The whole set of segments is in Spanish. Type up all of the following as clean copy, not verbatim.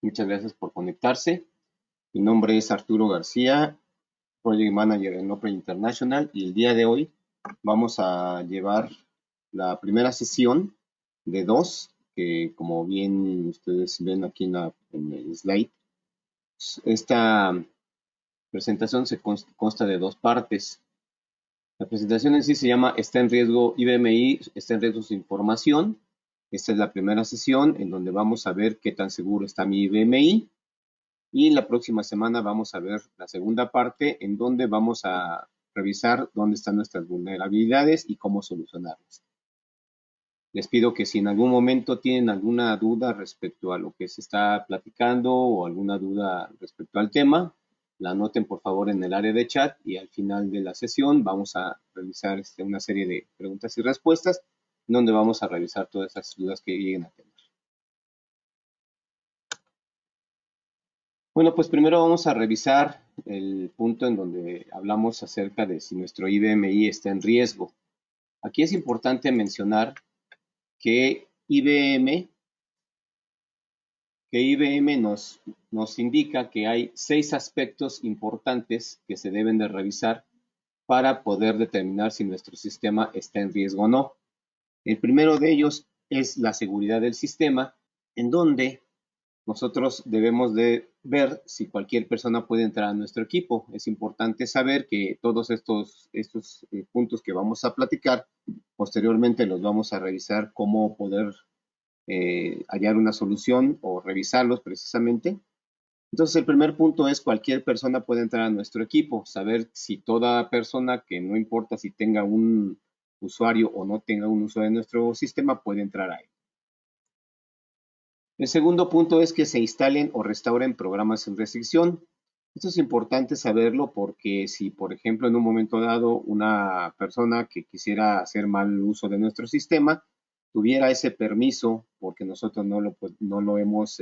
Muchas gracias por conectarse. Mi nombre es Arturo García, Project Manager en Opera International, y el día de hoy vamos a llevar la primera sesión de dos, que como bien ustedes ven aquí en el slide. Esta presentación consta de dos partes. La presentación en sí se llama Está en riesgo IBMI, está en riesgo su información. Esta es la primera sesión en donde vamos a ver qué tan seguro está mi IBMI. Y la próxima semana vamos a ver la segunda parte en donde vamos a revisar dónde están nuestras vulnerabilidades y cómo solucionarlas. Les pido que si en algún momento tienen alguna duda respecto a lo que se está platicando o alguna duda respecto al tema, la anoten por favor en el área de chat y al final de la sesión vamos a realizar una serie de preguntas y respuestas donde vamos a revisar todas esas dudas que lleguen a tener. Bueno, pues primero vamos a revisar el punto en donde hablamos acerca de si nuestro IBMI está en riesgo. Aquí es importante mencionar que IBM nos indica que hay 6 aspectos importantes que se deben de revisar para poder determinar si nuestro sistema está en riesgo o no. El primero de ellos es la seguridad del sistema, en donde nosotros debemos de ver si cualquier persona puede entrar a nuestro equipo. Es importante saber que todos estos puntos que vamos a platicar, posteriormente los vamos a revisar cómo poder hallar una solución o revisarlos precisamente. Entonces, el primer punto es cualquier persona puede entrar a nuestro equipo, saber si toda persona, que no importa si tenga un usuario o no tenga un usuario en nuestro sistema, puede entrar ahí. El segundo punto es que se instalen o restauren programas sin restricción. Esto es importante saberlo porque si, por ejemplo, en un momento dado una persona que quisiera hacer mal uso de nuestro sistema tuviera ese permiso porque nosotros no lo hemos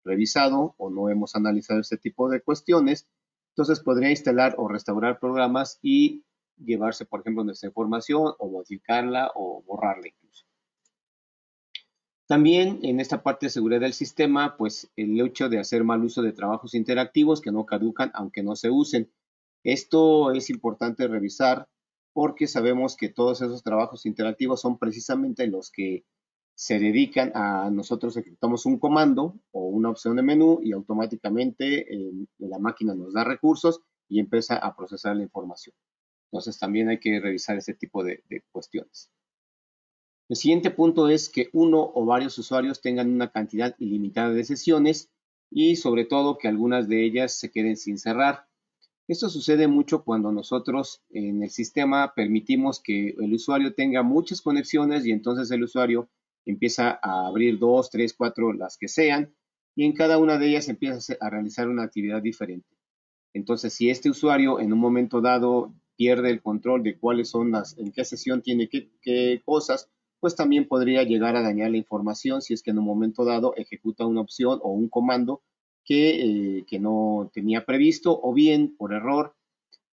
revisado o no hemos analizado este tipo de cuestiones, entonces podría instalar o restaurar programas y llevarse, por ejemplo, nuestra información o modificarla o borrarla incluso. También en esta parte de seguridad del sistema, pues el hecho de hacer mal uso de trabajos interactivos que no caducan aunque no se usen. Esto es importante revisar porque sabemos que todos esos trabajos interactivos son precisamente los que se dedican a nosotros ejecutamos un comando o una opción de menú y automáticamente la máquina nos da recursos y empieza a procesar la información. Entonces también hay que revisar ese tipo de cuestiones. El siguiente punto es que uno o varios usuarios tengan una cantidad ilimitada de sesiones y sobre todo que algunas de ellas se queden sin cerrar. Esto sucede mucho cuando nosotros en el sistema permitimos que el usuario tenga muchas conexiones y entonces el usuario empieza a abrir 2, 3, 4, las que sean, y en cada una de ellas empieza a realizar una actividad diferente. Entonces, si este usuario en un momento dado pierde el control de cuáles son en qué sesión tiene qué cosas, pues también podría llegar a dañar la información si es que en un momento dado ejecuta una opción o un comando que no tenía previsto, o bien por error,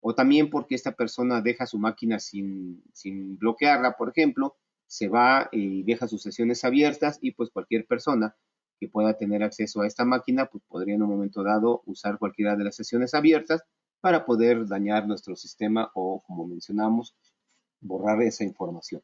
o también porque esta persona deja su máquina sin bloquearla, por ejemplo, se va y deja sus sesiones abiertas y pues cualquier persona que pueda tener acceso a esta máquina, pues podría en un momento dado usar cualquiera de las sesiones abiertas para poder dañar nuestro sistema o, como mencionamos, borrar esa información.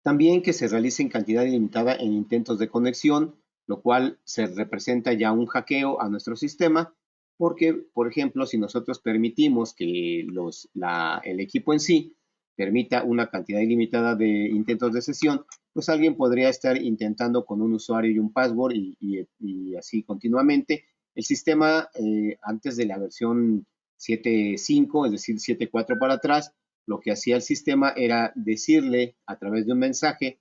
También que se realice en cantidad ilimitada en intentos de conexión, lo cual se representa ya un hackeo a nuestro sistema, porque, por ejemplo, si nosotros permitimos que el equipo en sí permita una cantidad ilimitada de intentos de sesión, pues alguien podría estar intentando con un usuario y un password y así continuamente. El sistema antes de la versión 7.5, es decir, 7.4 para atrás, lo que hacía el sistema era decirle a través de un mensaje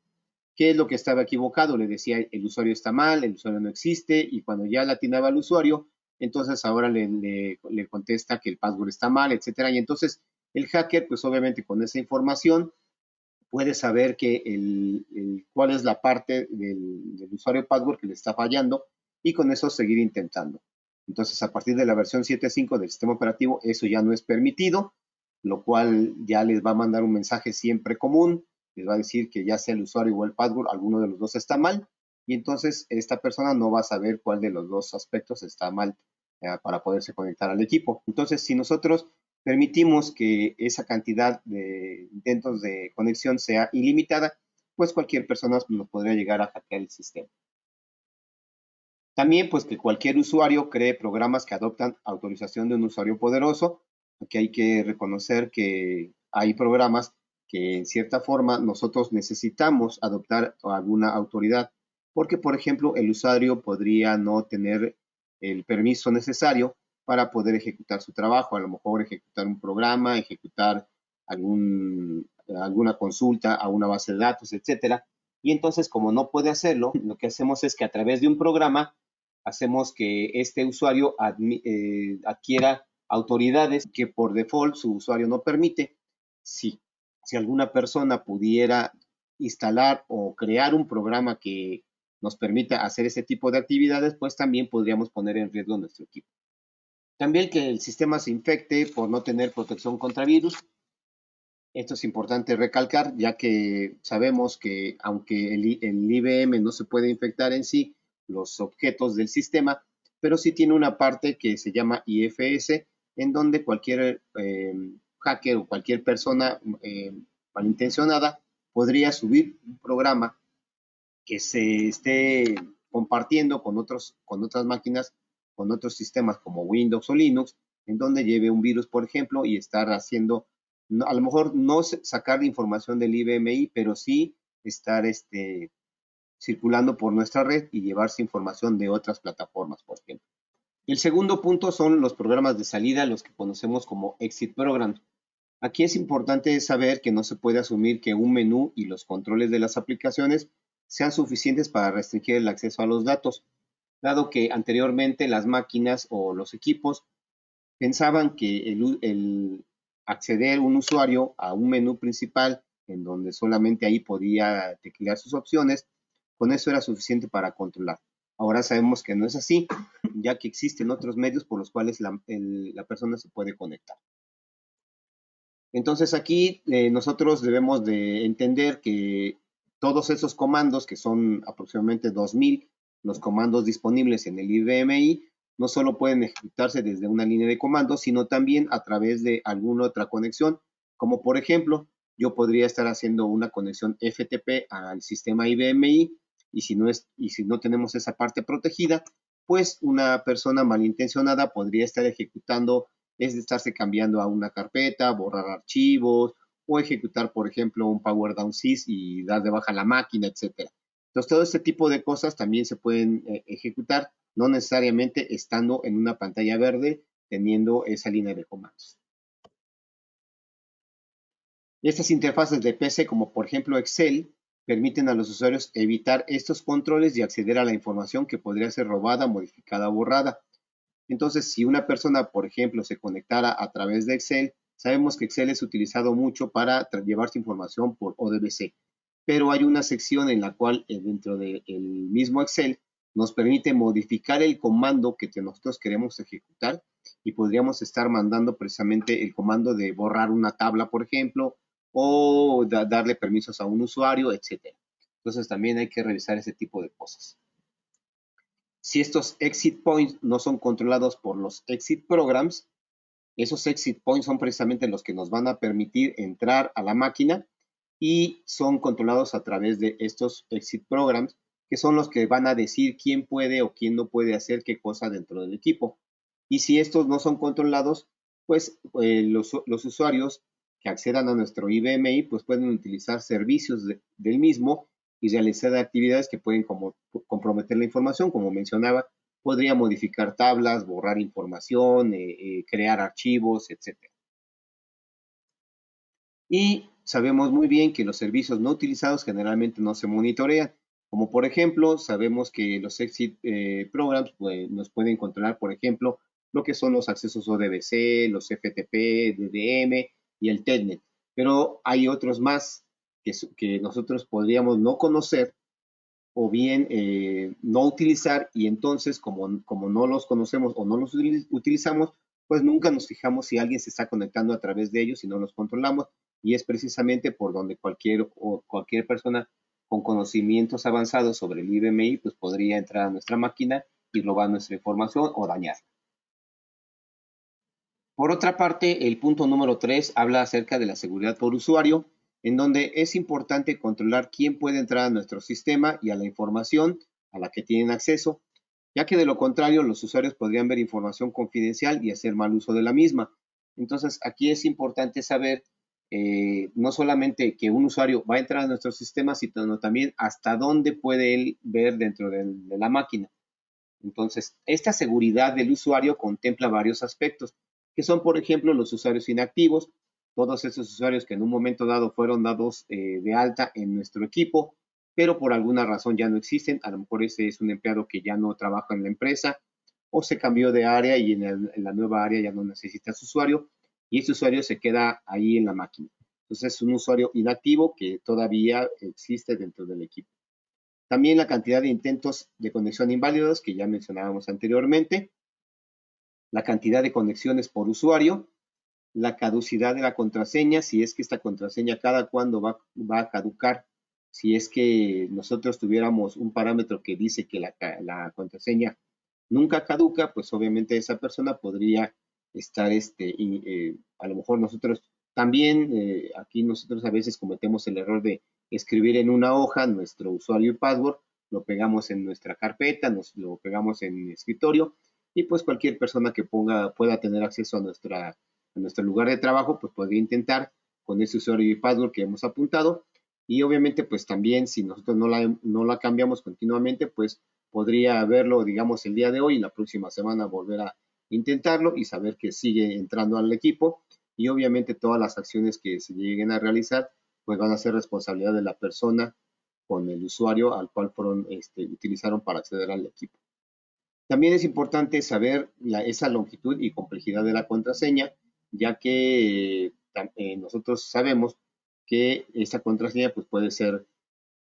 qué es lo que estaba equivocado. Le decía el usuario está mal, el usuario no existe, y cuando ya le atinaba al usuario, entonces ahora le contesta que el password está mal, etcétera. Y entonces el hacker, pues obviamente con esa información, puede saber cuál es la parte del usuario password que le está fallando y con eso seguir intentando. Entonces, a partir de la versión 7.5 del sistema operativo, eso ya no es permitido, lo cual ya les va a mandar un mensaje siempre común, les va a decir que ya sea el usuario o el password, alguno de los dos está mal, y entonces esta persona no va a saber cuál de los dos aspectos está mal para poderse conectar al equipo. Entonces, si nosotros permitimos que esa cantidad de intentos de conexión sea ilimitada, pues cualquier persona nos podría llegar a hackear el sistema. También, pues que cualquier usuario cree programas que adoptan autorización de un usuario poderoso. Aquí hay que reconocer que hay programas que en cierta forma nosotros necesitamos adoptar alguna autoridad, porque por ejemplo el usuario podría no tener el permiso necesario para poder ejecutar su trabajo, a lo mejor ejecutar un programa, ejecutar alguna consulta a una base de datos, etcétera. Y entonces, como no puede hacerlo, lo que hacemos es que a través de un programa hacemos que este usuario adquiera autoridades que por default su usuario no permite. Si alguna persona pudiera instalar o crear un programa que nos permita hacer ese tipo de actividades, pues también podríamos poner en riesgo nuestro equipo. También que el sistema se infecte por no tener protección contra virus. Esto es importante recalcar, ya que sabemos que aunque el IBM no se puede infectar en sí los objetos del sistema, pero sí tiene una parte que se llama IFS, en donde cualquier hacker o cualquier persona malintencionada podría subir un programa que se esté compartiendo con otras máquinas, con otros sistemas como Windows o Linux, en donde lleve un virus, por ejemplo, y estar haciendo, a lo mejor no sacar información del IBMI, pero sí estar circulando por nuestra red y llevarse información de otras plataformas, por ejemplo. El segundo punto son los programas de salida, los que conocemos como exit programs. Aquí es importante saber que no se puede asumir que un menú y los controles de las aplicaciones sean suficientes para restringir el acceso a los datos, dado que anteriormente las máquinas o los equipos pensaban que el acceder un usuario a un menú principal en donde solamente ahí podía teclear sus opciones, con eso era suficiente para controlar. Ahora sabemos que no es así, ya que existen otros medios por los cuales la persona se puede conectar. Entonces aquí nosotros debemos de entender que todos esos comandos, que son aproximadamente 2000, los comandos disponibles en el IBMI, no solo pueden ejecutarse desde una línea de comandos, sino también a través de alguna otra conexión, como por ejemplo, yo podría estar haciendo una conexión FTP al sistema IBMI y si no tenemos esa parte protegida, pues una persona malintencionada podría estar ejecutando es de estarse cambiando a una carpeta, borrar archivos o ejecutar, por ejemplo, un Power Down Sys y dar de baja la máquina, etcétera. Entonces, todo este tipo de cosas también se pueden ejecutar, no necesariamente estando en una pantalla verde, teniendo esa línea de comandos. Estas interfaces de PC, como por ejemplo Excel, permiten a los usuarios evitar estos controles y acceder a la información que podría ser robada, modificada o borrada. Entonces, si una persona, por ejemplo, se conectara a través de Excel, sabemos que Excel es utilizado mucho para llevarse información por ODBC, pero hay una sección en la cual dentro del mismo Excel nos permite modificar el comando que nosotros queremos ejecutar y podríamos estar mandando precisamente el comando de borrar una tabla, por ejemplo, o darle permisos a un usuario, etcétera. Entonces también hay que revisar ese tipo de cosas. Si estos exit points no son controlados por los exit programs, esos exit points son precisamente los que nos van a permitir entrar a la máquina y son controlados a través de estos exit programs, que son los que van a decir quién puede o quién no puede hacer qué cosa dentro del equipo. Y si estos no son controlados, pues los usuarios que accedan a nuestro IBMI pues pueden utilizar servicios del mismo y realizar actividades que pueden comprometer la información, como mencionaba, podría modificar tablas, borrar información, crear archivos, etc. Y sabemos muy bien que los servicios no utilizados generalmente no se monitorean, como por ejemplo, sabemos que los exit programs pues, nos pueden controlar, por ejemplo, lo que son los accesos ODBC, los FTP, DDM y el TELNET, pero hay otros más que nosotros podríamos no conocer o bien no utilizar y entonces como no los conocemos o no los utilizamos, pues nunca nos fijamos si alguien se está conectando a través de ellos y no los controlamos y es precisamente por donde cualquier persona con conocimientos avanzados sobre el IBMI, pues podría entrar a nuestra máquina y robar nuestra información o dañar. Por otra parte, el punto número 3 habla acerca de la seguridad por usuario, en donde es importante controlar quién puede entrar a nuestro sistema y a la información a la que tienen acceso, ya que de lo contrario los usuarios podrían ver información confidencial y hacer mal uso de la misma. Entonces, aquí es importante saber no solamente que un usuario va a entrar a nuestro sistema, sino también hasta dónde puede él ver dentro de la máquina. Entonces, esta seguridad del usuario contempla varios aspectos, que son, por ejemplo, los usuarios inactivos, todos esos usuarios que en un momento dado fueron dados de alta en nuestro equipo, pero por alguna razón ya no existen. A lo mejor ese es un empleado que ya no trabaja en la empresa o se cambió de área y en la nueva área ya no necesita su usuario y ese usuario se queda ahí en la máquina. Entonces, es un usuario inactivo que todavía existe dentro del equipo. También la cantidad de intentos de conexión inválidos que ya mencionábamos anteriormente, la cantidad de conexiones por usuario, la caducidad de la contraseña, si es que esta contraseña cada cuándo va a caducar. Si es que nosotros tuviéramos un parámetro que dice que la contraseña nunca caduca, pues obviamente esa persona podría estar, a lo mejor nosotros también, aquí nosotros a veces cometemos el error de escribir en una hoja nuestro usuario y password, lo pegamos en nuestra carpeta, lo pegamos en el escritorio y pues cualquier persona que pueda tener acceso a nuestro lugar de trabajo, pues podría intentar con ese usuario y password que hemos apuntado. Y obviamente, pues también si nosotros no la cambiamos continuamente, pues podría verlo, digamos, el día de hoy y la próxima semana volver a intentarlo y saber que sigue entrando al equipo. Y obviamente todas las acciones que se lleguen a realizar, pues van a ser responsabilidad de la persona con el usuario al cual utilizaron para acceder al equipo. También es importante saber esa longitud y complejidad de la contraseña, ya que nosotros sabemos que esa contraseña pues puede ser,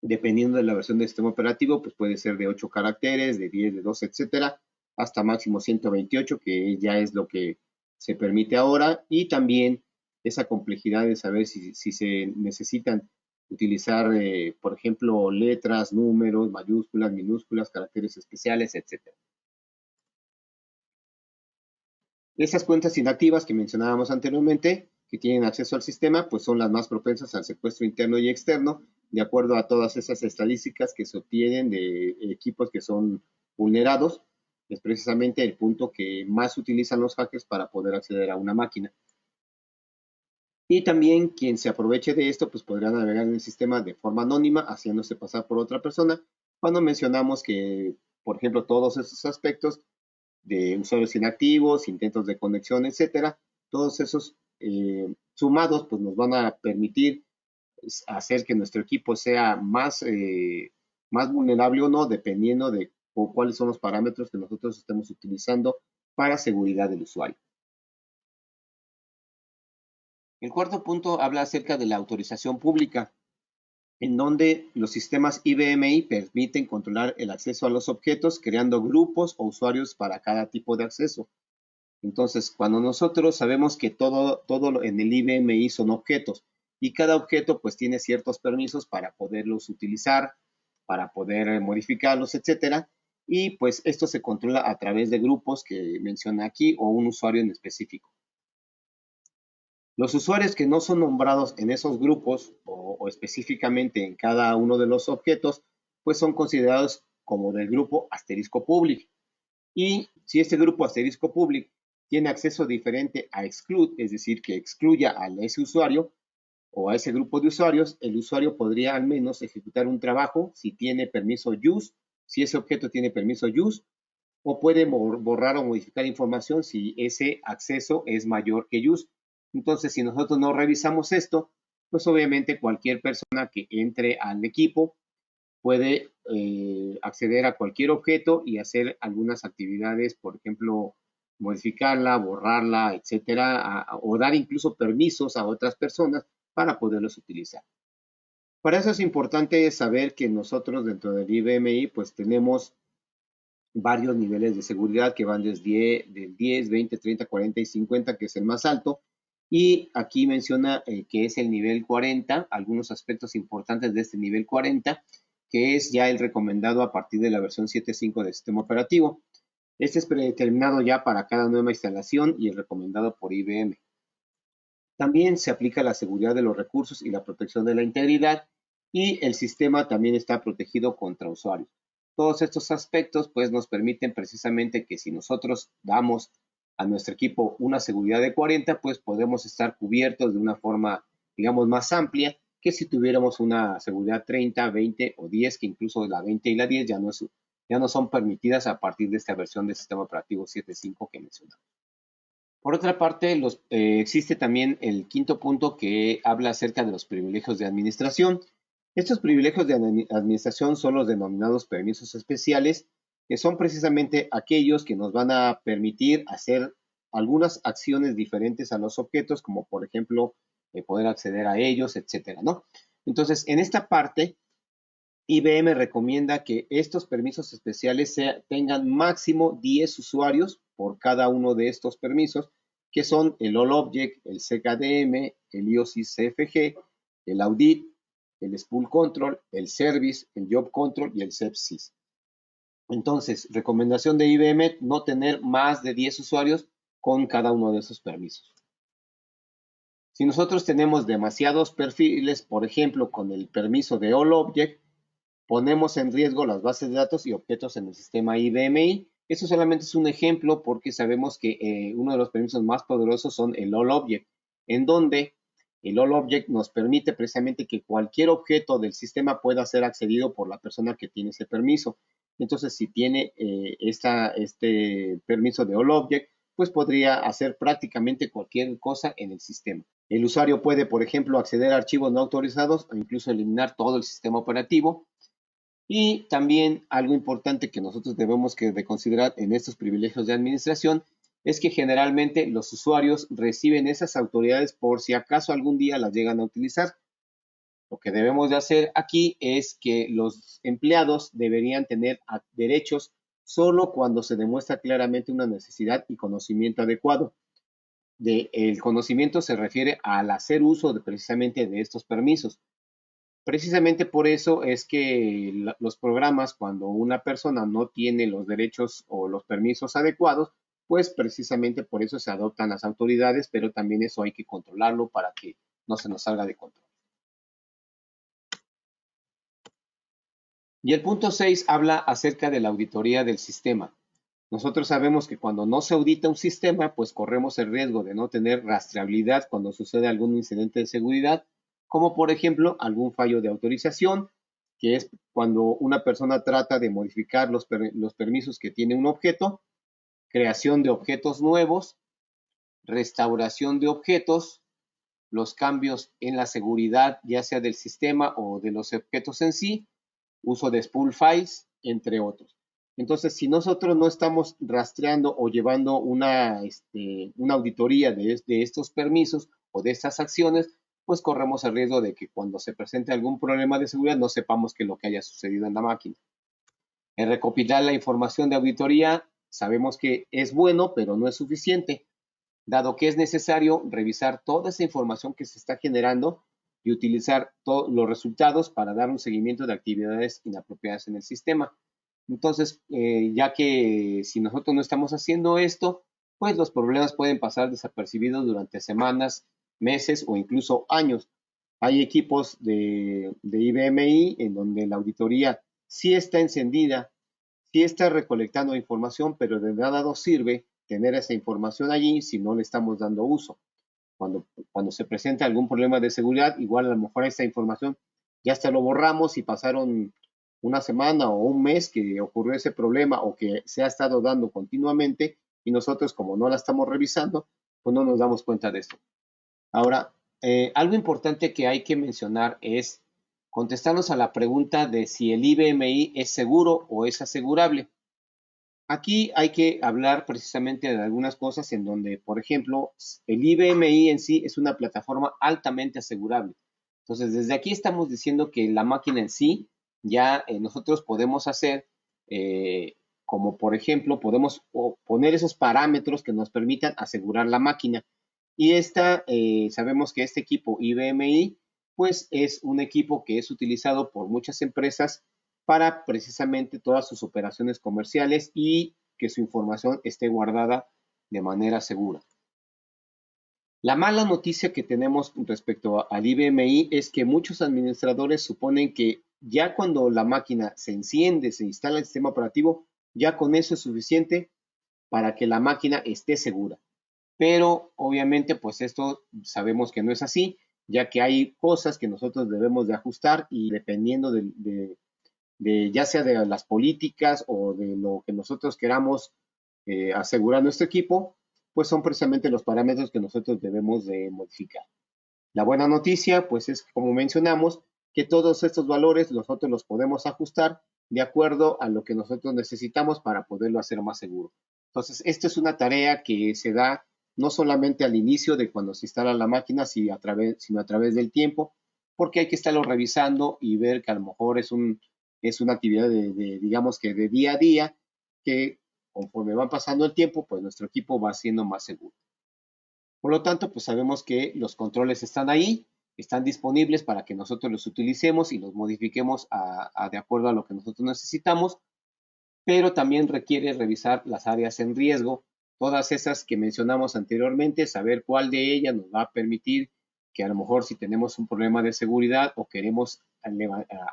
dependiendo de la versión del sistema operativo, pues puede ser de 8 caracteres, de 10, de 12, etcétera, hasta máximo 128, que ya es lo que se permite ahora, y también esa complejidad de saber si se necesitan utilizar, por ejemplo, letras, números, mayúsculas, minúsculas, caracteres especiales, etcétera. Estas cuentas inactivas que mencionábamos anteriormente, que tienen acceso al sistema, pues son las más propensas al secuestro interno y externo, de acuerdo a todas esas estadísticas que se obtienen de equipos que son vulnerados. Es precisamente el punto que más utilizan los hackers para poder acceder a una máquina. Y también quien se aproveche de esto, pues podrá navegar en el sistema de forma anónima, haciéndose pasar por otra persona, cuando mencionamos que, por ejemplo, todos esos aspectos de usuarios inactivos, intentos de conexión, etcétera, todos esos sumados pues nos van a permitir hacer que nuestro equipo sea más vulnerable o no, dependiendo de cuáles son los parámetros que nosotros estemos utilizando para seguridad del usuario. El cuarto punto habla acerca de la autorización pública, en donde los sistemas IBMI permiten controlar el acceso a los objetos creando grupos o usuarios para cada tipo de acceso. Entonces, cuando nosotros sabemos que todo en el IBMI son objetos y cada objeto pues tiene ciertos permisos para poderlos utilizar, para poder modificarlos, etcétera, y pues esto se controla a través de grupos que menciona aquí o un usuario en específico. Los usuarios que no son nombrados en esos grupos o específicamente en cada uno de los objetos, pues son considerados como del grupo asterisco public. Y si este grupo asterisco public tiene acceso diferente a exclude, es decir, que excluya a ese usuario o a ese grupo de usuarios, el usuario podría al menos ejecutar un trabajo si tiene permiso use, si ese objeto tiene permiso use, o puede borrar o modificar información si ese acceso es mayor que use. Entonces, si nosotros no revisamos esto, pues obviamente cualquier persona que entre al equipo puede acceder a cualquier objeto y hacer algunas actividades, por ejemplo, modificarla, borrarla, etcétera, o dar incluso permisos a otras personas para poderlos utilizar. Para eso es importante saber que nosotros dentro del IBMI pues tenemos varios niveles de seguridad que van desde del 10, 20, 30, 40 y 50, que es el más alto, Y aquí menciona que es el nivel 40, algunos aspectos importantes de este nivel 40, que es ya el recomendado a partir de la versión 7.5 del sistema operativo. Este es predeterminado ya para cada nueva instalación y es recomendado por IBM. También se aplica la seguridad de los recursos y la protección de la integridad, y el sistema también está protegido contra usuarios. Todos estos aspectos pues nos permiten precisamente que si nosotros damos a nuestro equipo una seguridad de 40, pues podemos estar cubiertos de una forma, digamos, más amplia que si tuviéramos una seguridad 30, 20 o 10, que incluso la 20 y la 10 ya no son permitidas a partir de esta versión del sistema operativo 7.5 que mencionamos. Por otra parte, existe también el quinto punto que habla acerca de los privilegios de administración. Estos privilegios de administración son los denominados permisos especiales, que son precisamente aquellos que nos van a permitir hacer algunas acciones diferentes a los objetos, como por ejemplo poder acceder a ellos, etcétera, ¿no? Entonces, en esta parte, IBM recomienda que estos permisos especiales tengan máximo 10 usuarios por cada uno de estos permisos, que son el All Object, el CKDM, el IOSIS CFG, el Audit, el Spool Control, el Service, el Job Control y el SEPSIS. Entonces, recomendación de IBM, no tener más de 10 usuarios con cada uno de esos permisos. Si nosotros tenemos demasiados perfiles, por ejemplo, con el permiso de All Object, ponemos en riesgo las bases de datos y objetos en el sistema IBMI. Eso solamente es un ejemplo porque sabemos que uno de los permisos más poderosos son el All Object, en donde el All Object nos permite precisamente que cualquier objeto del sistema pueda ser accedido por la persona que tiene ese permiso. Entonces, si tiene este permiso de All Object, pues podría hacer prácticamente cualquier cosa en el sistema. El usuario puede, por ejemplo, acceder a archivos no autorizados o incluso eliminar todo el sistema operativo. Y también algo importante que nosotros debemos de considerar en estos privilegios de administración es que generalmente los usuarios reciben esas autoridades por si acaso algún día las llegan a utilizar. Lo que debemos de hacer aquí es que los empleados deberían tener derechos solo cuando se demuestra claramente una necesidad y conocimiento adecuado. El conocimiento se refiere al hacer uso precisamente de estos permisos. Precisamente por eso es que los programas, cuando una persona no tiene los derechos o los permisos adecuados, pues precisamente por eso se adoptan las autoridades, pero también eso hay que controlarlo para que no se nos salga de control. Y el punto 6 habla acerca de la auditoría del sistema. Nosotros sabemos que cuando no se audita un sistema, pues corremos el riesgo de no tener rastreabilidad cuando sucede algún incidente de seguridad, como por ejemplo algún fallo de autorización, que es cuando una persona trata de modificar los permisos que tiene un objeto, creación de objetos nuevos, restauración de objetos, los cambios en la seguridad, ya sea del sistema o de los objetos en sí, uso de spool files, entre otros. Entonces, si nosotros no estamos rastreando o llevando una auditoría de estos permisos o de estas acciones, pues corremos el riesgo de que cuando se presente algún problema de seguridad no sepamos qué es lo que haya sucedido en la máquina. En recopilar la información de auditoría, sabemos que es bueno, pero no es suficiente, dado que es necesario revisar toda esa información que se está generando y utilizar todos los resultados para dar un seguimiento de actividades inapropiadas en el sistema. Entonces, ya que si nosotros no estamos haciendo esto, pues los problemas pueden pasar desapercibidos durante semanas, meses o incluso años. Hay equipos de IBMI en donde la auditoría sí está encendida, sí está recolectando información, pero de nada nos sirve tener esa información allí si no le estamos dando uso. Cuando se presenta algún problema de seguridad, igual a lo mejor esta información ya hasta lo borramos y pasaron una semana o un mes que ocurrió ese problema o que se ha estado dando continuamente y nosotros como no la estamos revisando, pues no nos damos cuenta de esto. Ahora, algo importante que hay que mencionar es contestarnos a la pregunta de si el IBMI es seguro o es asegurable. Aquí hay que hablar precisamente de algunas cosas en donde, por ejemplo, el IBMI en sí es una plataforma altamente asegurable. Entonces, desde aquí estamos diciendo que la máquina en sí ya nosotros podemos hacer, como por ejemplo, podemos poner esos parámetros que nos permitan asegurar la máquina. Y sabemos que este equipo IBMI, pues es un equipo que es utilizado por muchas empresas para precisamente todas sus operaciones comerciales y que su información esté guardada de manera segura. La mala noticia que tenemos respecto al IBMI es que muchos administradores suponen que ya cuando la máquina se enciende, se instala el sistema operativo, ya con eso es suficiente para que la máquina esté segura. Pero obviamente pues esto sabemos que no es así, ya que hay cosas que nosotros debemos de ajustar y dependiendo ya sea de las políticas o de lo que nosotros queramos asegurar nuestro equipo, pues son precisamente los parámetros que nosotros debemos de modificar. La buena noticia, pues es como mencionamos, que todos estos valores nosotros los podemos ajustar de acuerdo a lo que nosotros necesitamos para poderlo hacer más seguro. Entonces, esta es una tarea que se da no solamente al inicio de cuando se instala la máquina, sino a través del tiempo, porque hay que estarlo revisando y ver que a lo mejor es una actividad digamos que de día a día, que conforme va pasando el tiempo, pues nuestro equipo va siendo más seguro. Por lo tanto, pues sabemos que los controles están ahí, están disponibles para que nosotros los utilicemos y los modifiquemos de acuerdo a lo que nosotros necesitamos, pero también requiere revisar las áreas en riesgo, todas esas que mencionamos anteriormente, saber cuál de ellas nos va a permitir que a lo mejor si tenemos un problema de seguridad o queremos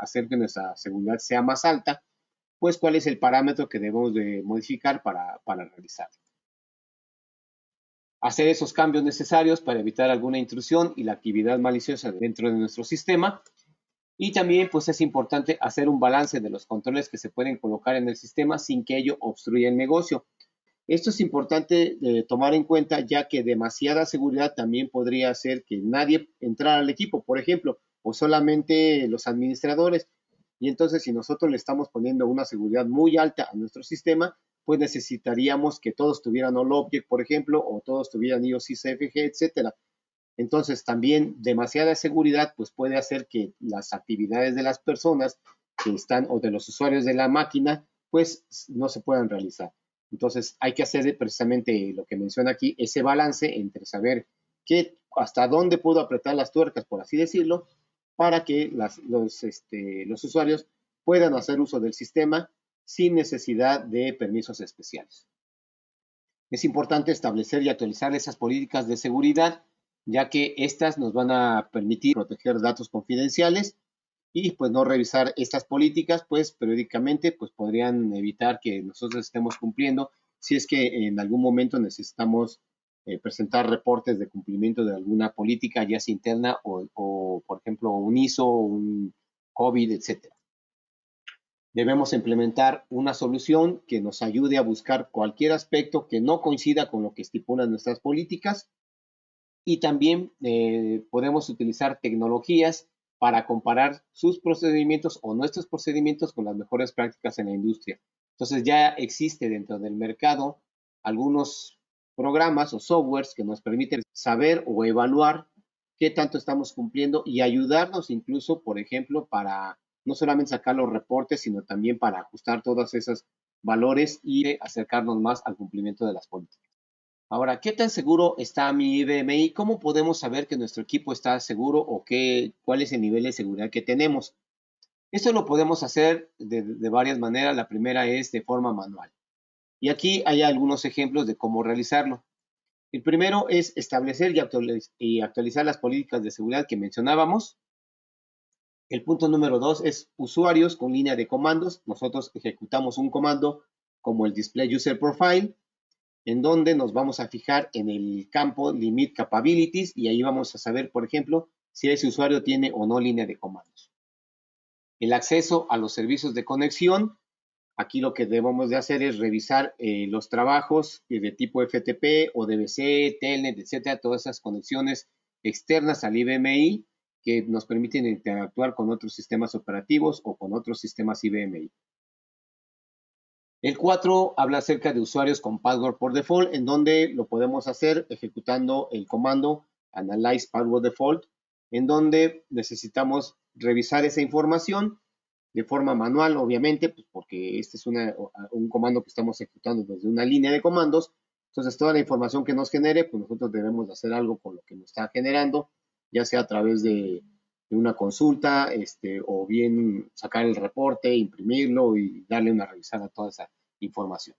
hacer que nuestra seguridad sea más alta, pues cuál es el parámetro que debemos de modificar para realizarlo. Hacer esos cambios necesarios para evitar alguna intrusión y la actividad maliciosa dentro de nuestro sistema. Y también pues es importante hacer un balance de los controles que se pueden colocar en el sistema sin que ello obstruya el negocio. Esto es importante tomar en cuenta ya que demasiada seguridad también podría hacer que nadie entrara al equipo, por ejemplo, o solamente los administradores. Y entonces si nosotros le estamos poniendo una seguridad muy alta a nuestro sistema, pues necesitaríamos que todos tuvieran All Object, por ejemplo, o todos tuvieran IOC CFG, etcétera. Entonces también demasiada seguridad pues puede hacer que las actividades de las personas que están o de los usuarios de la máquina pues no se puedan realizar. Entonces hay que hacer precisamente lo que menciona aquí, ese balance entre saber hasta dónde puedo apretar las tuercas, por así decirlo, para que los usuarios puedan hacer uso del sistema sin necesidad de permisos especiales. Es importante establecer y actualizar esas políticas de seguridad, ya que estas nos van a permitir proteger datos confidenciales y pues no revisar estas políticas, pues periódicamente pues podrían evitar que nosotros estemos cumpliendo si es que en algún momento necesitamos presentar reportes de cumplimiento de alguna política, ya sea interna o por ejemplo, un ISO, un COVID, etcétera. Debemos implementar una solución que nos ayude a buscar cualquier aspecto que no coincida con lo que estipulan nuestras políticas y también podemos utilizar tecnologías para comparar sus procedimientos o nuestros procedimientos con las mejores prácticas en la industria. Entonces ya existe dentro del mercado algunos programas o softwares que nos permiten saber o evaluar qué tanto estamos cumpliendo y ayudarnos incluso, por ejemplo, para no solamente sacar los reportes, sino también para ajustar todos esos valores y acercarnos más al cumplimiento de las políticas. Ahora, ¿qué tan seguro está mi IBMI? ¿Cómo podemos saber que nuestro equipo está seguro o cuál es el nivel de seguridad que tenemos? Esto lo podemos hacer de varias maneras. La primera es de forma manual. Y aquí hay algunos ejemplos de cómo realizarlo. El primero es establecer y actualizar las políticas de seguridad que mencionábamos. El punto número 2 es usuarios con línea de comandos. Nosotros ejecutamos un comando como el Display User Profile, en donde nos vamos a fijar en el campo Limit Capabilities y ahí vamos a saber, por ejemplo, si ese usuario tiene o no línea de comandos. El acceso a los servicios de conexión. Aquí lo que debemos de hacer es revisar los trabajos de tipo FTP o DBC, Telnet, etcétera, todas esas conexiones externas al IBMI que nos permiten interactuar con otros sistemas operativos o con otros sistemas IBMI. El 4 habla acerca de usuarios con password por default, en donde lo podemos hacer ejecutando el comando Analyze Password Default, en donde necesitamos revisar esa información de forma manual, obviamente, pues porque este es un comando que estamos ejecutando desde una línea de comandos. Entonces, toda la información que nos genere, pues nosotros debemos de hacer algo con lo que nos está generando, ya sea a través de una consulta, o bien sacar el reporte, imprimirlo y darle una revisada a toda esa información.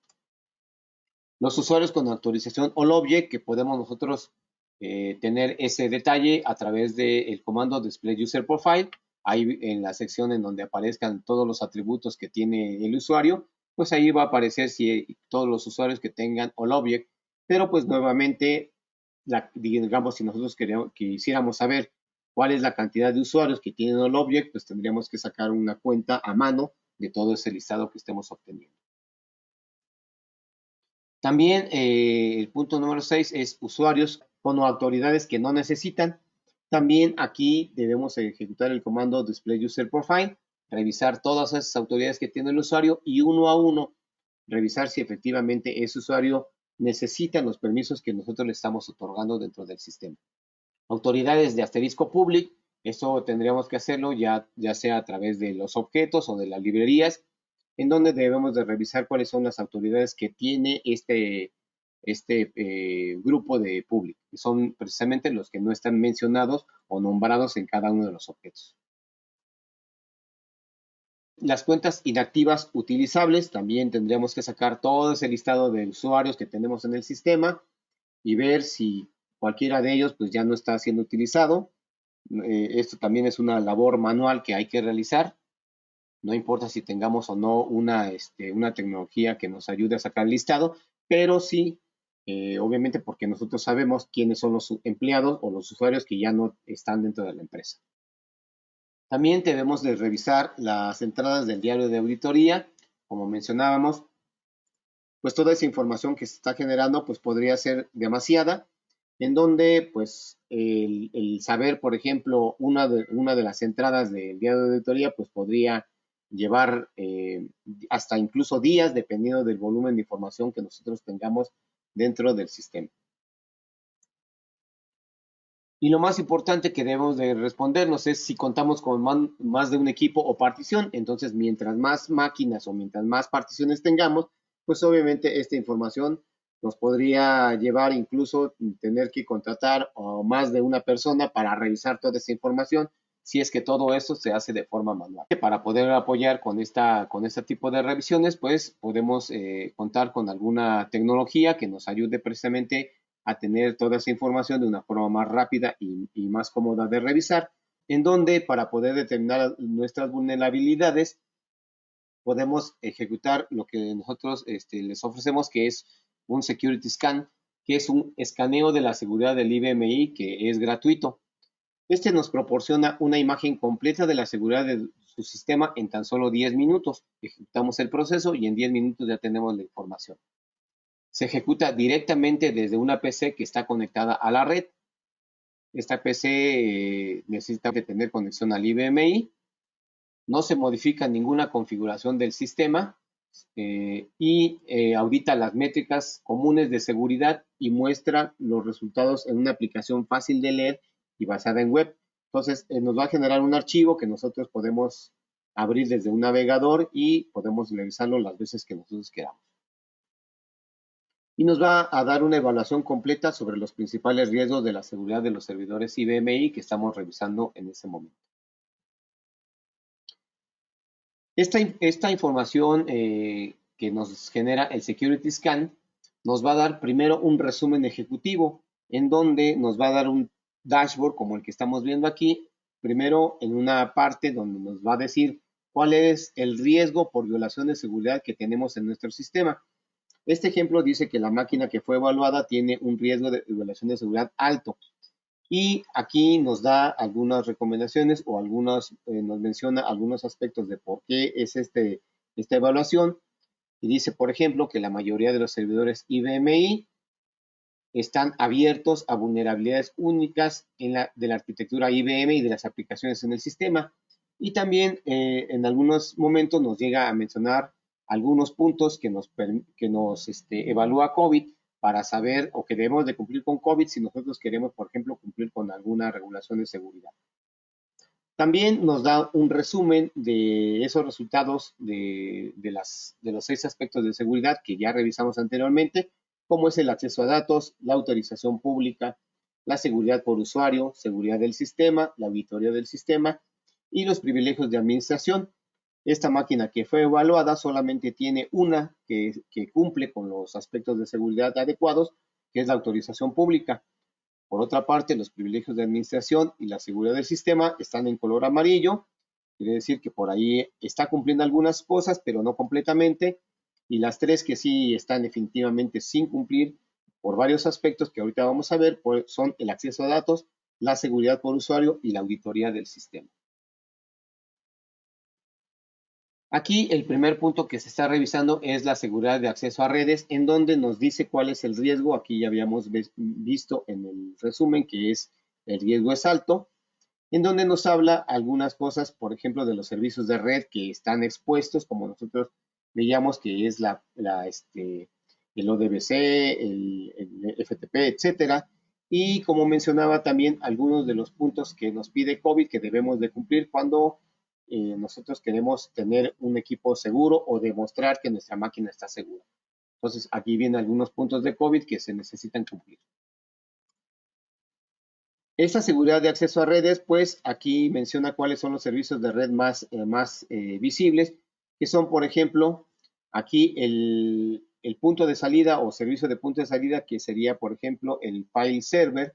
Los usuarios con autorización All Object, que podemos nosotros tener ese detalle a través del comando Display User Profile, ahí en la sección en donde aparezcan todos los atributos que tiene el usuario, pues ahí va a aparecer todos los usuarios que tengan All Object, pero pues nuevamente, digamos, si nosotros quisiéramos saber cuál es la cantidad de usuarios que tienen All Object, pues tendríamos que sacar una cuenta a mano de todo ese listado que estemos obteniendo. También el punto número 6 es usuarios con autoridades que no necesitan. También aquí debemos ejecutar el comando Display User Profile, revisar todas esas autoridades que tiene el usuario y uno a uno revisar si efectivamente ese usuario necesita los permisos que nosotros le estamos otorgando dentro del sistema. Autoridades de asterisco public, eso tendríamos que hacerlo ya sea a través de los objetos o de las librerías, en donde debemos de revisar cuáles son las autoridades que tiene este grupo de public, que son precisamente los que no están mencionados o nombrados en cada uno de los objetos. Las cuentas inactivas utilizables, también tendríamos que sacar todo ese listado de usuarios que tenemos en el sistema y ver si cualquiera de ellos pues ya no está siendo utilizado. Esto también es una labor manual que hay que realizar. No importa si tengamos o no una tecnología que nos ayude a sacar el listado, pero sí, obviamente porque nosotros sabemos quiénes son los empleados o los usuarios que ya no están dentro de la empresa. También debemos de revisar las entradas del diario de auditoría, como mencionábamos, pues toda esa información que se está generando pues podría ser demasiada, en donde pues el saber, por ejemplo, una de las entradas del diario de auditoría pues podría llevar hasta incluso días, dependiendo del volumen de información que nosotros tengamos dentro del sistema. Y lo más importante que debemos de respondernos es si contamos con más de un equipo o partición. Entonces, mientras más máquinas o mientras más particiones tengamos, pues obviamente esta información nos podría llevar incluso tener que contratar a más de una persona para revisar toda esa información, si es que todo eso se hace de forma manual. Para poder apoyar con este tipo de revisiones, pues podemos contar con alguna tecnología que nos ayude precisamente a tener toda esa información de una forma más rápida y más cómoda de revisar, en donde para poder determinar nuestras vulnerabilidades podemos ejecutar lo que nosotros les ofrecemos, que es un Security Scan, que es un escaneo de la seguridad del IBMI que es gratuito. Este nos proporciona una imagen completa de la seguridad de su sistema en tan solo 10 minutos. Ejecutamos el proceso y en 10 minutos ya tenemos la información. Se ejecuta directamente desde una PC que está conectada a la red. Esta PC necesita tener conexión al IBMI. No se modifica ninguna configuración del sistema y audita las métricas comunes de seguridad y muestra los resultados en una aplicación fácil de leer y basada en web. Entonces, nos va a generar un archivo que nosotros podemos abrir desde un navegador y podemos revisarlo las veces que nosotros queramos. Y nos va a dar una evaluación completa sobre los principales riesgos de la seguridad de los servidores IBMI que estamos revisando en ese momento. Esta información que nos genera el Security Scan nos va a dar primero un resumen ejecutivo en donde nos va a dar un dashboard como el que estamos viendo aquí, primero en una parte donde nos va a decir cuál es el riesgo por violación de seguridad que tenemos en nuestro sistema. Este ejemplo dice que la máquina que fue evaluada tiene un riesgo de violación de seguridad alto. Y aquí nos da algunas recomendaciones o nos menciona algunos aspectos de por qué es esta evaluación. Y dice, por ejemplo, que la mayoría de los servidores IBMI están abiertos a vulnerabilidades únicas de la arquitectura IBM y de las aplicaciones en el sistema. Y también en algunos momentos nos llega a mencionar algunos puntos que nos evalúa COVID para saber o que debemos de cumplir con COVID si nosotros queremos, por ejemplo, cumplir con alguna regulación de seguridad. También nos da un resumen de esos resultados de los 6 aspectos de seguridad que ya revisamos anteriormente, como es el acceso a datos, la autorización pública, la seguridad por usuario, seguridad del sistema, la auditoría del sistema y los privilegios de administración. Esta máquina que fue evaluada solamente tiene una que cumple con los aspectos de seguridad adecuados, que es la autorización pública. Por otra parte, los privilegios de administración y la seguridad del sistema están en color amarillo. Quiere decir que por ahí está cumpliendo algunas cosas, pero no completamente. Y las tres que sí están definitivamente sin cumplir por varios aspectos que ahorita vamos a ver, son el acceso a datos, la seguridad por usuario y la auditoría del sistema. Aquí el primer punto que se está revisando es la seguridad de acceso a redes, en donde nos dice cuál es el riesgo. Aquí ya habíamos visto en el resumen que el riesgo es alto, en donde nos habla algunas cosas, por ejemplo, de los servicios de red que están expuestos, como nosotros veíamos que es el ODBC, el FTP, etcétera. Y como mencionaba también algunos de los puntos que nos pide COVID que debemos de cumplir cuando nosotros queremos tener un equipo seguro o demostrar que nuestra máquina está segura. Entonces, aquí vienen algunos puntos de COVID que se necesitan cumplir. Esa seguridad de acceso a redes, pues aquí menciona cuáles son los servicios de red más visibles, que son, por ejemplo, aquí el punto de salida o servicio de punto de salida, que sería, por ejemplo, el file server.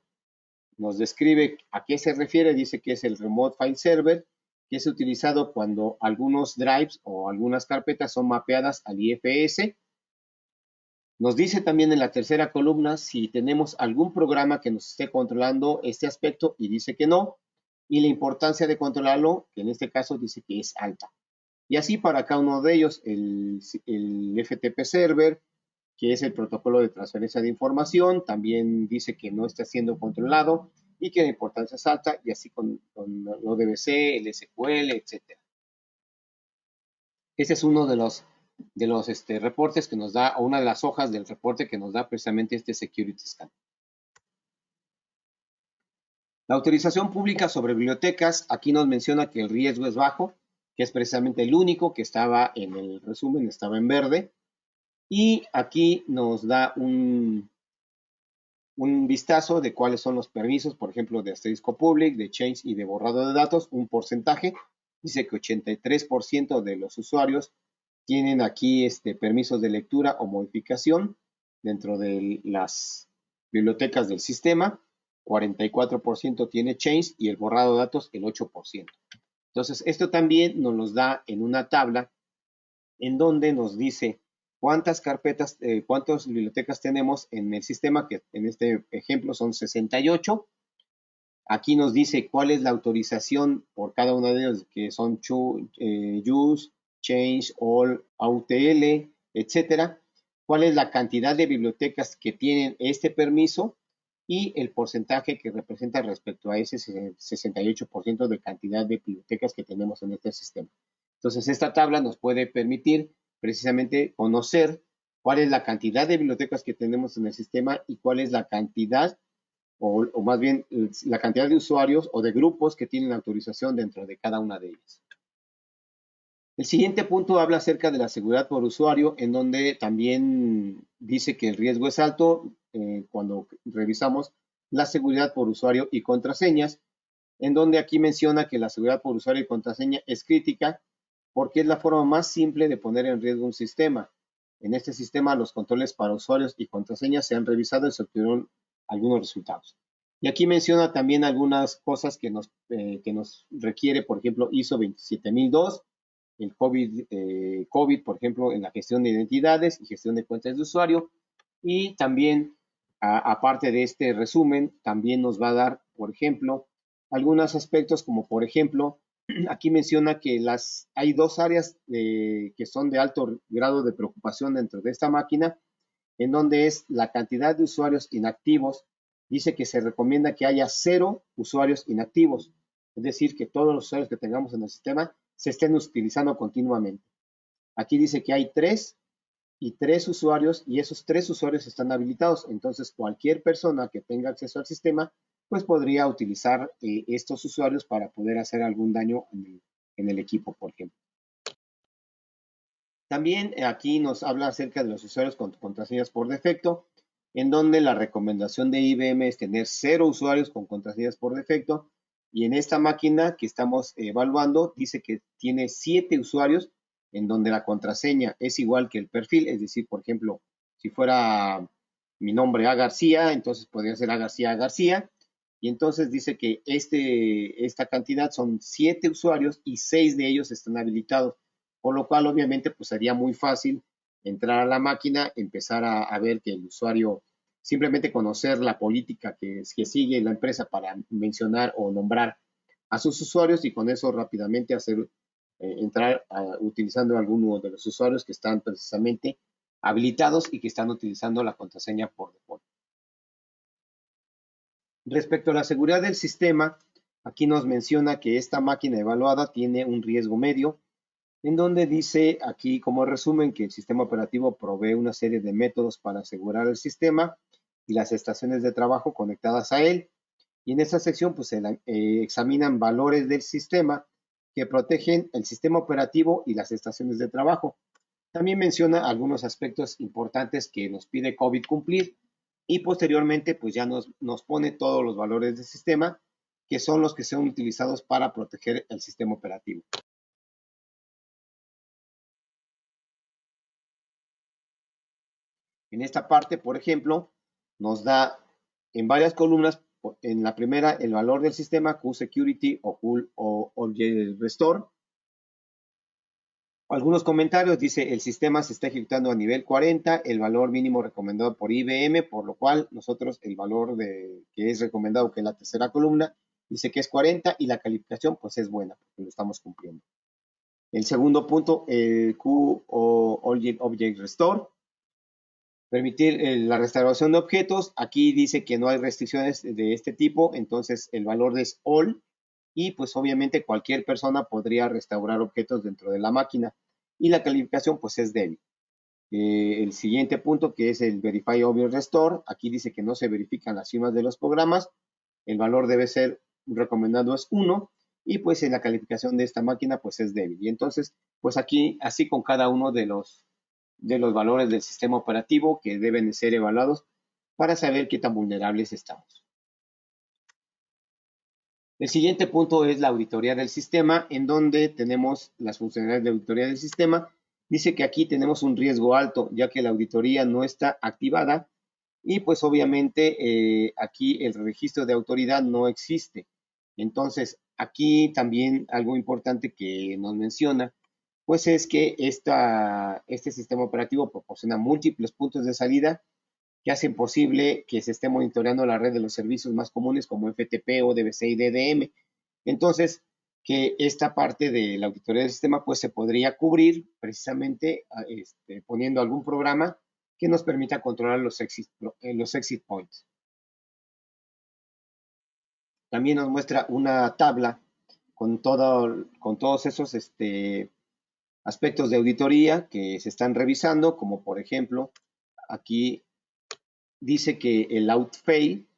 Nos describe a qué se refiere, dice que es el remote file server, que es utilizado cuando algunos drives o algunas carpetas son mapeadas al IFS. Nos dice también en la tercera columna si tenemos algún programa que nos esté controlando este aspecto y dice que no, y la importancia de controlarlo, que en este caso dice que es alta. Y así para cada uno de ellos, el FTP server, que es el protocolo de transferencia de información, también dice que no está siendo controlado y que la importancia es alta, y así con el ODBC, el SQL, etc. Ese es uno de los reportes que nos da, o una de las hojas del reporte que nos da precisamente este Security Scan. La autorización pública sobre bibliotecas, aquí nos menciona que el riesgo es bajo, que es precisamente el único que estaba en el resumen, estaba en verde. Y aquí nos da un vistazo de cuáles son los permisos, por ejemplo, de asterisco public, de change y de borrado de datos, un porcentaje. Dice que 83% de los usuarios tienen aquí permisos de lectura o modificación dentro de las bibliotecas del sistema. 44% tiene change y el borrado de datos el 8%. Entonces, esto también nos los da en una tabla en donde nos dice cuántas carpetas, cuántas bibliotecas tenemos en el sistema, que en este ejemplo son 68. Aquí nos dice cuál es la autorización por cada una de ellas, que son use, change, all, AUTL, etcétera. Cuál es la cantidad de bibliotecas que tienen este permiso y el porcentaje que representa respecto a ese 68% de cantidad de bibliotecas que tenemos en este sistema. Entonces, esta tabla nos puede permitir precisamente conocer cuál es la cantidad de bibliotecas que tenemos en el sistema y cuál es la cantidad, o más bien la cantidad de usuarios o de grupos que tienen autorización dentro de cada una de ellas. El siguiente punto habla acerca de la seguridad por usuario, en donde también dice que el riesgo es alto cuando revisamos la seguridad por usuario y contraseñas, en donde aquí menciona que la seguridad por usuario y contraseña es crítica porque es la forma más simple de poner en riesgo un sistema. En este sistema, los controles para usuarios y contraseñas se han revisado y se obtuvieron algunos resultados. Y aquí menciona también algunas cosas que nos requiere, por ejemplo, ISO 27002, el COVID, por ejemplo, en la gestión de identidades y gestión de cuentas de usuario. Y también, aparte de este resumen, también nos va a dar, por ejemplo, algunos aspectos como, por ejemplo, aquí menciona que hay dos áreas que son de alto grado de preocupación dentro de esta máquina, en donde es la cantidad de usuarios inactivos. Dice que se recomienda que haya 0 usuarios inactivos, es decir, que todos los usuarios que tengamos en el sistema se estén utilizando continuamente. Aquí dice que hay 3 y 3 usuarios, y esos 3 usuarios están habilitados. Entonces, cualquier persona que tenga acceso al sistema, pues podría utilizar estos usuarios para poder hacer algún daño en el equipo, por ejemplo. También aquí nos habla acerca de los usuarios con contraseñas por defecto. en donde la recomendación de IBM es tener 0 usuarios con contraseñas por defecto, y en esta máquina que estamos evaluando dice que tiene 7 usuarios, en donde la contraseña es igual que el perfil, es decir, por ejemplo, si fuera mi nombre A García, entonces podría ser A García A García, y entonces dice que esta cantidad son 7 usuarios y 6 de ellos están habilitados, por lo cual obviamente pues sería muy fácil entrar a la máquina, empezar a ver que el usuario, simplemente conocer la política que sigue la empresa para mencionar o nombrar a sus usuarios, y con eso rápidamente hacer entrar utilizando alguno de los usuarios que están precisamente habilitados y que están utilizando la contraseña por default. Respecto a la seguridad del sistema, aquí nos menciona que esta máquina evaluada tiene un riesgo medio, en donde dice aquí como resumen que el sistema operativo provee una serie de métodos para asegurar el sistema y las estaciones de trabajo conectadas a él. Y en esta sección pues se examinan valores del sistema que protegen el sistema operativo y las estaciones de trabajo. También menciona algunos aspectos importantes que nos pide COVID cumplir, y posteriormente pues ya nos pone todos los valores del sistema que son los que son utilizados para proteger el sistema operativo. En esta parte, por ejemplo, nos da en varias columnas, en la primera, el valor del sistema, QSecurity o Object Restore. Algunos comentarios, dice, el sistema se está ejecutando a nivel 40, el valor mínimo recomendado por IBM, por lo cual nosotros el valor que es recomendado, que es la tercera columna, dice que es 40 y la calificación pues es buena, porque lo estamos cumpliendo. El segundo punto, el Q o Object Restore. Permitir la restauración de objetos. Aquí dice que no hay restricciones de este tipo, entonces el valor es all, y pues obviamente cualquier persona podría restaurar objetos dentro de la máquina, y la calificación pues es débil. El siguiente punto, que es el Verify Object Restore, aquí dice que no se verifican las firmas de los programas, el valor debe ser recomendado es 1, y pues en la calificación de esta máquina pues es débil. Y entonces pues aquí así con cada uno de los valores del sistema operativo que deben ser evaluados para saber qué tan vulnerables estamos. El siguiente punto es la auditoría del sistema, en donde tenemos las funcionalidades de auditoría del sistema. Dice que aquí tenemos un riesgo alto, ya que la auditoría no está activada, y pues obviamente aquí el registro de autoridad no existe. Entonces, aquí también algo importante que nos menciona pues es que este sistema operativo proporciona múltiples puntos de salida que hacen posible que se esté monitoreando la red de los servicios más comunes como FTP, ODBC y DDM. Entonces, que esta parte de la auditoría del sistema pues se podría cubrir precisamente poniendo algún programa que nos permita controlar los exit points. También nos muestra una tabla con todos esos aspectos de auditoría que se están revisando, como por ejemplo, aquí dice que el outfail,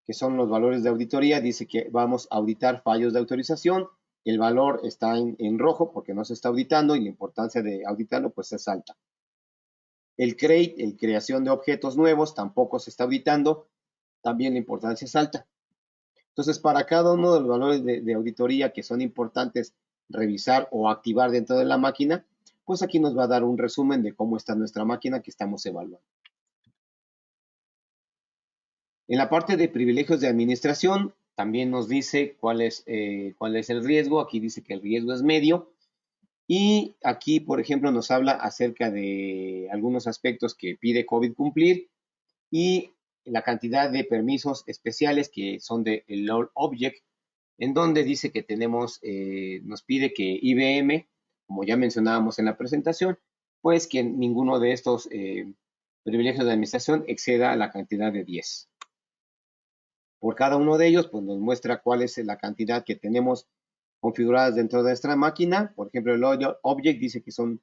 que son los valores de auditoría, dice que vamos a auditar fallos de autorización, el valor está en rojo porque no se está auditando y la importancia de auditarlo pues es alta. El create, el creación de objetos nuevos, tampoco se está auditando, también la importancia es alta. Entonces, para cada uno de los valores de auditoría que son importantes revisar o activar dentro de la máquina, pues aquí nos va a dar un resumen de cómo está nuestra máquina que estamos evaluando. En la parte de privilegios de administración, también nos dice cuál es el riesgo. Aquí dice que el riesgo es medio. Y aquí, por ejemplo, nos habla acerca de algunos aspectos que pide COVID cumplir y la cantidad de permisos especiales que son de el All Object, en donde dice que nos pide que IBM, como ya mencionábamos en la presentación, pues que ninguno de estos privilegios de administración exceda la cantidad de 10. Por cada uno de ellos, pues nos muestra cuál es la cantidad que tenemos configuradas dentro de nuestra máquina. Por ejemplo, el Object dice que son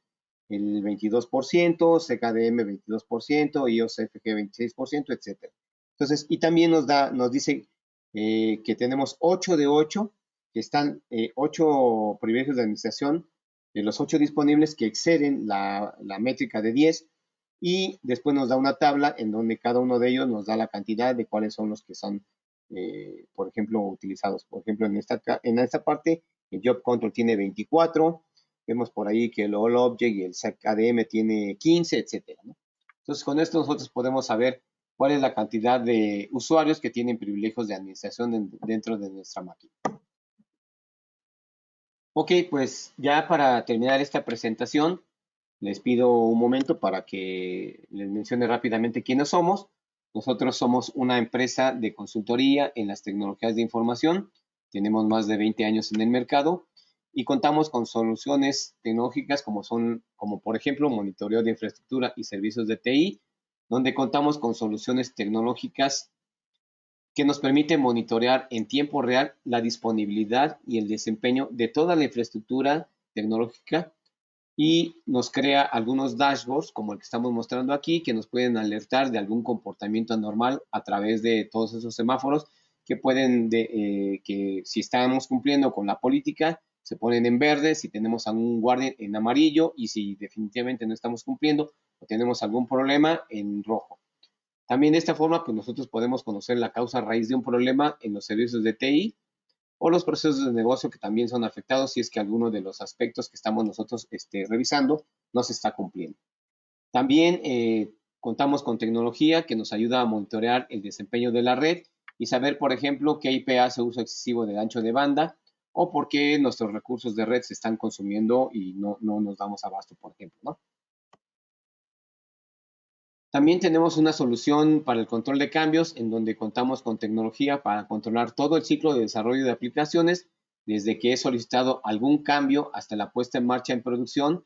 el 22%, CKDM 22%, IOSFG 26%, etc. Entonces, y también nos dice que tenemos 8 de 8, que están 8 privilegios de administración, de los 8 disponibles que exceden la métrica de 10, y después nos da una tabla en donde cada uno de ellos nos da la cantidad de cuáles son los que son, por ejemplo, utilizados. Por ejemplo, en esta parte, el Job Control tiene 24, vemos por ahí que el All Object y el SEC ADM tiene 15, etcétera, ¿no? Entonces, con esto nosotros podemos saber cuál es la cantidad de usuarios que tienen privilegios de administración dentro de nuestra máquina. Ok, pues ya para terminar esta presentación, les pido un momento para que les mencione rápidamente quiénes somos. Nosotros somos una empresa de consultoría en las tecnologías de información. Tenemos más de 20 años en el mercado y contamos con soluciones tecnológicas como por ejemplo, monitoreo de infraestructura y servicios de TI, donde contamos con soluciones tecnológicas que nos permite monitorear en tiempo real la disponibilidad y el desempeño de toda la infraestructura tecnológica y nos crea algunos dashboards como el que estamos mostrando aquí que nos pueden alertar de algún comportamiento anormal a través de todos esos semáforos que que si estamos cumpliendo con la política se ponen en verde, si tenemos algún guardia en amarillo y si definitivamente no estamos cumpliendo o tenemos algún problema en rojo. También de esta forma, pues nosotros podemos conocer la causa raíz de un problema en los servicios de TI o los procesos de negocio que también son afectados si es que alguno de los aspectos que estamos nosotros revisando no se está cumpliendo. También contamos con tecnología que nos ayuda a monitorear el desempeño de la red y saber, por ejemplo, qué IP hace uso excesivo del ancho de banda o por qué nuestros recursos de red se están consumiendo y no nos damos abasto, por ejemplo, ¿no? También tenemos una solución para el control de cambios en donde contamos con tecnología para controlar todo el ciclo de desarrollo de aplicaciones, desde que he solicitado algún cambio hasta la puesta en marcha en producción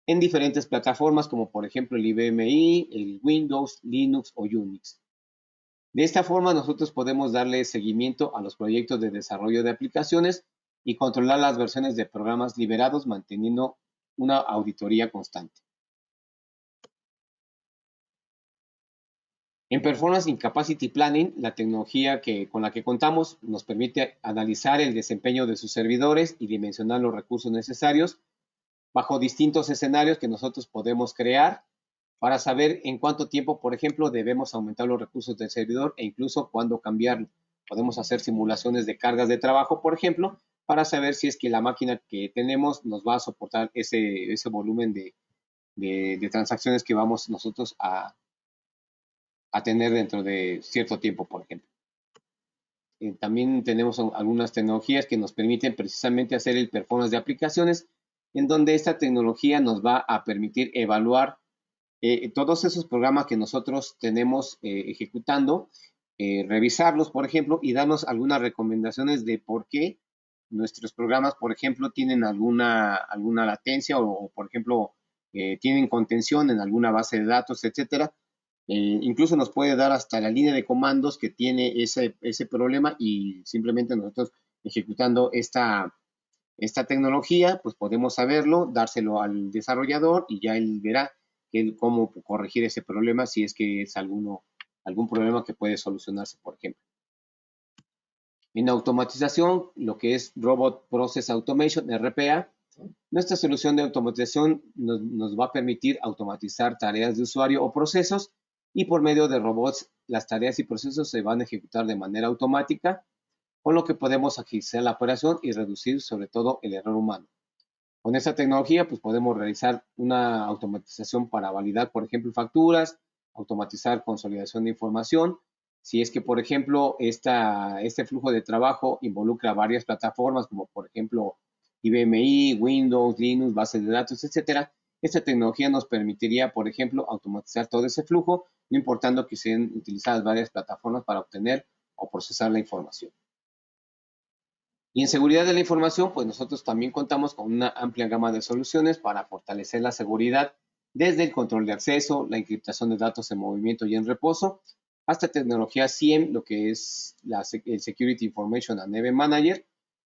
en diferentes plataformas como por ejemplo el IBMI, el Windows, Linux o Unix. De esta forma nosotros podemos darle seguimiento a los proyectos de desarrollo de aplicaciones y controlar las versiones de programas liberados manteniendo una auditoría constante. En Performance Incapacity Planning, la tecnología con la que contamos nos permite analizar el desempeño de sus servidores y dimensionar los recursos necesarios bajo distintos escenarios que nosotros podemos crear para saber en cuánto tiempo, por ejemplo, debemos aumentar los recursos del servidor e incluso cuándo cambiarlo. Podemos hacer simulaciones de cargas de trabajo, por ejemplo, para saber si es que la máquina que tenemos nos va a soportar ese volumen de transacciones que vamos nosotros a tener dentro de cierto tiempo, por ejemplo. También tenemos algunas tecnologías que nos permiten precisamente hacer el performance de aplicaciones, en donde esta tecnología nos va a permitir evaluar todos esos programas que nosotros tenemos ejecutando, revisarlos, por ejemplo, y darnos algunas recomendaciones de por qué nuestros programas, por ejemplo, tienen alguna latencia o por ejemplo, tienen contención en alguna base de datos, etcétera. Incluso nos puede dar hasta la línea de comandos que tiene ese problema y simplemente nosotros ejecutando esta tecnología, pues podemos saberlo, dárselo al desarrollador y ya él verá cómo corregir ese problema si es que es algún problema que puede solucionarse, por ejemplo. En automatización, lo que es Robot Process Automation, RPA, nuestra solución de automatización nos va a permitir automatizar tareas de usuario o procesos y por medio de robots las tareas y procesos se van a ejecutar de manera automática, con lo que podemos agilizar la operación y reducir sobre todo el error humano. Con esta tecnología pues podemos realizar una automatización para validar, por ejemplo, facturas, automatizar consolidación de información. Si es que, por ejemplo, este flujo de trabajo involucra varias plataformas, como por ejemplo IBMI, Windows, Linux, bases de datos, etcétera, esta tecnología nos permitiría, por ejemplo, automatizar todo ese flujo, no importando que sean utilizadas varias plataformas para obtener o procesar la información. Y en seguridad de la información, pues nosotros también contamos con una amplia gama de soluciones para fortalecer la seguridad desde el control de acceso, la encriptación de datos en movimiento y en reposo, hasta tecnología SIEM, lo que es el Security Information and Event Manager,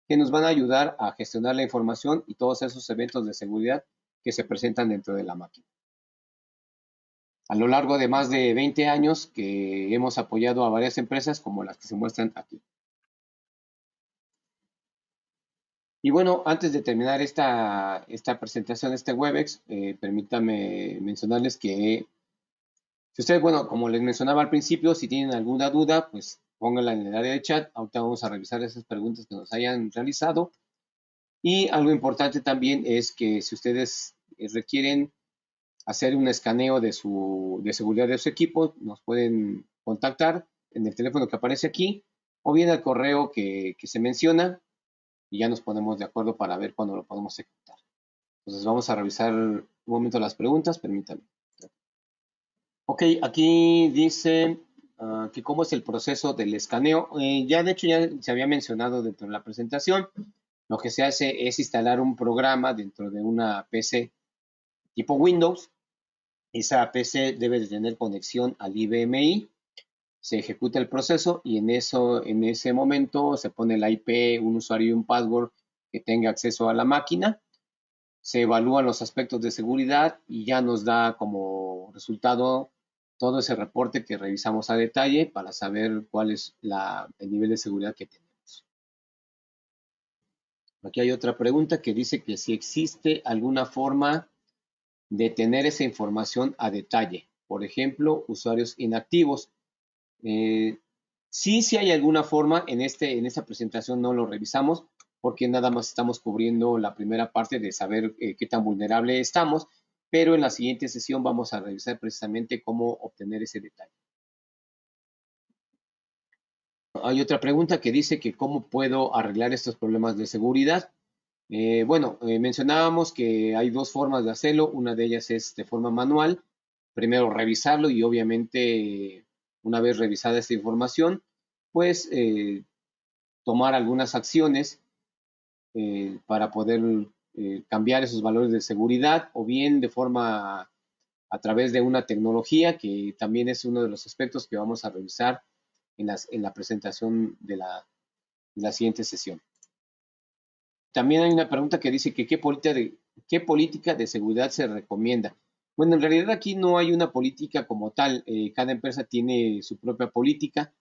que nos van a ayudar a gestionar la información y todos esos eventos de seguridad que se presentan dentro de la máquina. A lo largo de más de 20 años que hemos apoyado a varias empresas como las que se muestran aquí. Y bueno, antes de terminar esta presentación, este Webex, permítame mencionarles que Si ustedes, bueno, como les mencionaba al principio, si tienen alguna duda, pues pónganla en el área de chat. Ahorita vamos a revisar esas preguntas que nos hayan realizado. Y algo importante también es que si ustedes requieren hacer un escaneo de seguridad de su equipo, nos pueden contactar en el teléfono que aparece aquí o bien al correo que se menciona y ya nos ponemos de acuerdo para ver cuándo lo podemos ejecutar. Entonces vamos a revisar un momento las preguntas, permítanme. Ok, aquí dice que cómo es el proceso del escaneo. Ya de hecho ya se había mencionado dentro de la presentación. Lo que se hace es instalar un programa dentro de una PC tipo Windows. Esa PC debe de tener conexión al IBMI. Se ejecuta el proceso y en ese momento se pone la IP, un usuario y un password que tenga acceso a la máquina. Se evalúan los aspectos de seguridad y ya nos da como resultado todo ese reporte que revisamos a detalle para saber cuál es el nivel de seguridad que tenemos. Aquí hay otra pregunta que dice que si existe alguna forma de tener esa información a detalle. Por ejemplo, usuarios inactivos. Sí hay alguna forma, en esta presentación no lo revisamos porque nada más estamos cubriendo la primera parte de saber qué tan vulnerable estamos, pero en la siguiente sesión vamos a revisar precisamente cómo obtener ese detalle. Hay otra pregunta que dice que cómo puedo arreglar estos problemas de seguridad. Mencionábamos que hay dos formas de hacerlo. Una de ellas es de forma manual. Primero revisarlo y obviamente una vez revisada esta información, pues tomar algunas acciones para poder cambiar esos valores de seguridad o bien de forma a través de una tecnología que también es uno de los aspectos que vamos a revisar en la presentación de la siguiente sesión. También hay una pregunta que dice que qué política de seguridad se recomienda. Bueno, en realidad aquí no hay una política como tal. Cada empresa tiene su propia política,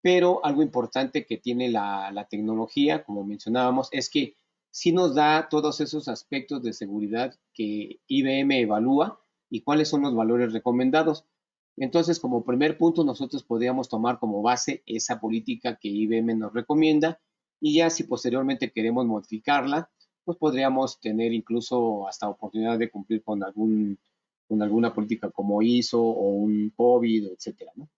pero algo importante que tiene la tecnología, como mencionábamos, es que sí nos da todos esos aspectos de seguridad que IBM evalúa y cuáles son los valores recomendados. Entonces, como primer punto, nosotros podríamos tomar como base esa política que IBM nos recomienda y ya si posteriormente queremos modificarla, pues podríamos tener incluso hasta oportunidad de cumplir con alguna política como ISO o un COVID, etcétera, ¿no?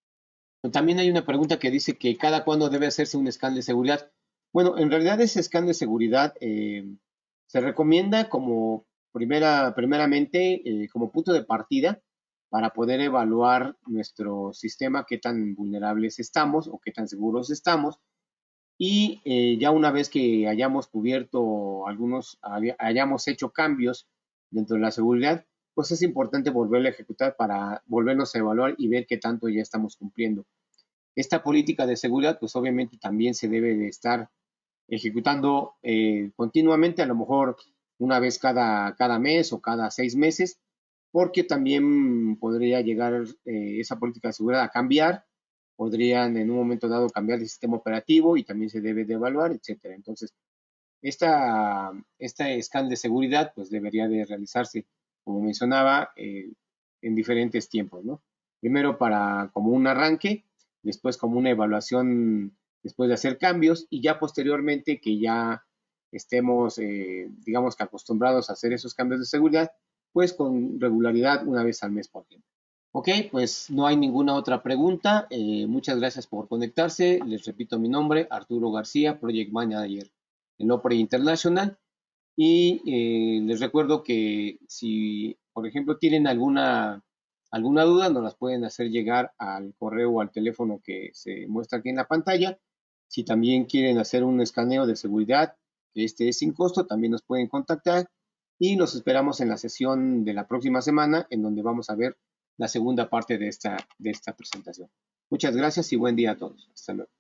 También hay una pregunta que dice que cada cuándo debe hacerse un scan de seguridad. Bueno, en realidad ese scan de seguridad se recomienda como primeramente como punto de partida para poder evaluar nuestro sistema, qué tan vulnerables estamos o qué tan seguros estamos. Y ya una vez que hayamos cubierto hayamos hecho cambios dentro de la seguridad, pues es importante volverlo a ejecutar para volvernos a evaluar y ver qué tanto ya estamos cumpliendo. Esta política de seguridad, pues obviamente también se debe de estar ejecutando continuamente, a lo mejor una vez cada mes o cada 6 meses, porque también podría llegar esa política de seguridad a cambiar, podrían en un momento dado cambiar de sistema operativo y también se debe de evaluar, etcétera. Entonces, esta scan de seguridad pues debería de realizarse, como mencionaba, en diferentes tiempos, ¿no? Primero para como un arranque, después como una evaluación después de hacer cambios y ya posteriormente que ya estemos, digamos que acostumbrados a hacer esos cambios de seguridad, pues con regularidad una vez al mes, por ejemplo. Ok, pues no hay ninguna otra pregunta. Muchas gracias por conectarse. Les repito mi nombre, Arturo García, Project Manager en Opera International. Y les recuerdo que si, por ejemplo, tienen alguna duda, nos las pueden hacer llegar al correo o al teléfono que se muestra aquí en la pantalla. Si también quieren hacer un escaneo de seguridad, que este es sin costo, también nos pueden contactar. Y nos esperamos en la sesión de la próxima semana, en donde vamos a ver la segunda parte de esta presentación. Muchas gracias y buen día a todos. Hasta luego.